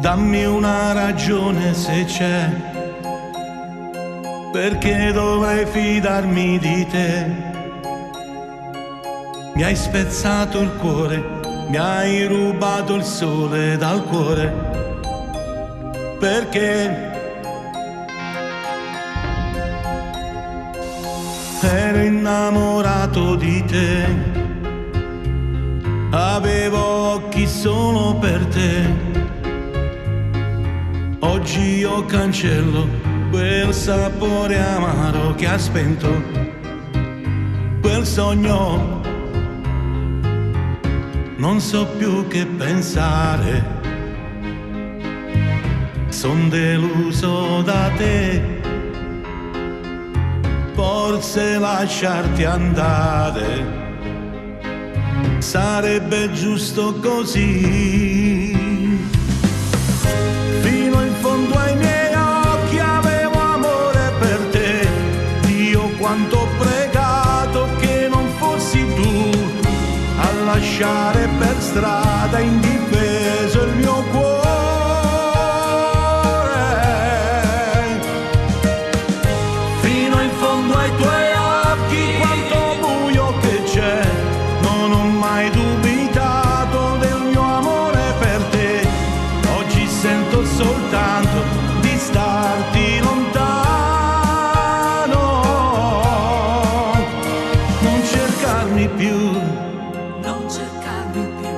Dammi una ragione se c'è, perché dovrei fidarmi di te. Mi hai spezzato il cuore, mi hai rubato il sole dal cuore, perché ero innamorato di te, avevo occhi solo per te. Oggi io cancello quel sapore amaro che ha spento quel sogno. Non so più che pensare, son deluso da te. Forse lasciarti andare sarebbe giusto così. Fino in fondo ai miei occhi avevo amore per te. Dio quanto ho pregato che non fossi tu a lasciare per strada indifeso il mio cuore. Fino in fondo ai tuoi occhi quanto buio che c'è, non ho mai dubitato del mio amore per te. Oggi sento soltanto di starti lontano. Non cercarmi più, non cercarmi più.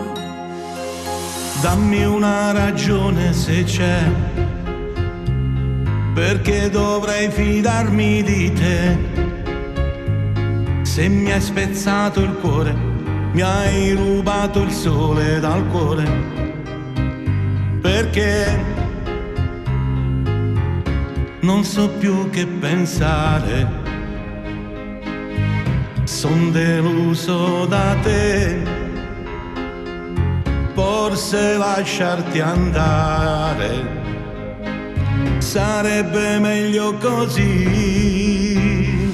dammi una ragione se c'è, perché dovrei fidarmi di te. Se mi hai spezzato il cuore, mi hai rubato il sole dal cuore, perché non so più che pensare, son deluso da te. Forse lasciarti andare sarebbe meglio così.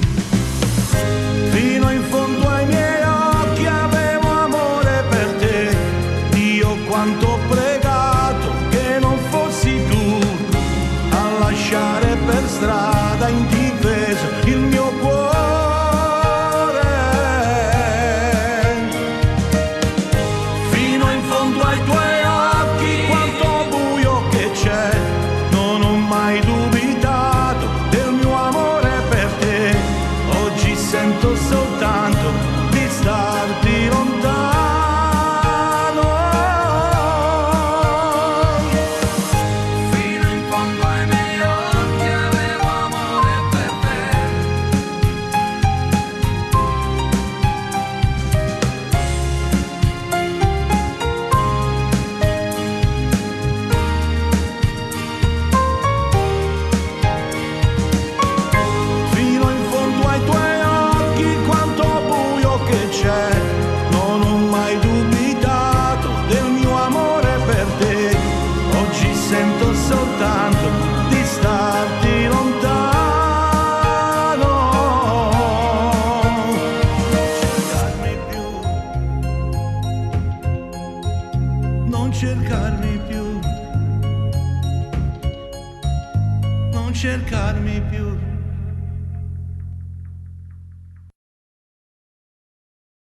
Fino in fondo ai miei occhi avevo amore per te. Dio quanto ho pregato che non fossi tu a lasciare per strada indifeso il mio cuore. Fino in fondo ai tuoi occhi quanto buio che c'è, non ho mai dubitato del mio amore per te. Oggi sento soltanto di starti lontano. Fino in fondo ai miei occhi avevo amore per te. Fino in fondo ai tuoi occhi quanto buio che c'è, non ho mai dubitato del mio amore per te. Oggi sento soltanto di starti lontano. Non cercarmi più, non cercarmi più, non cercarmi più.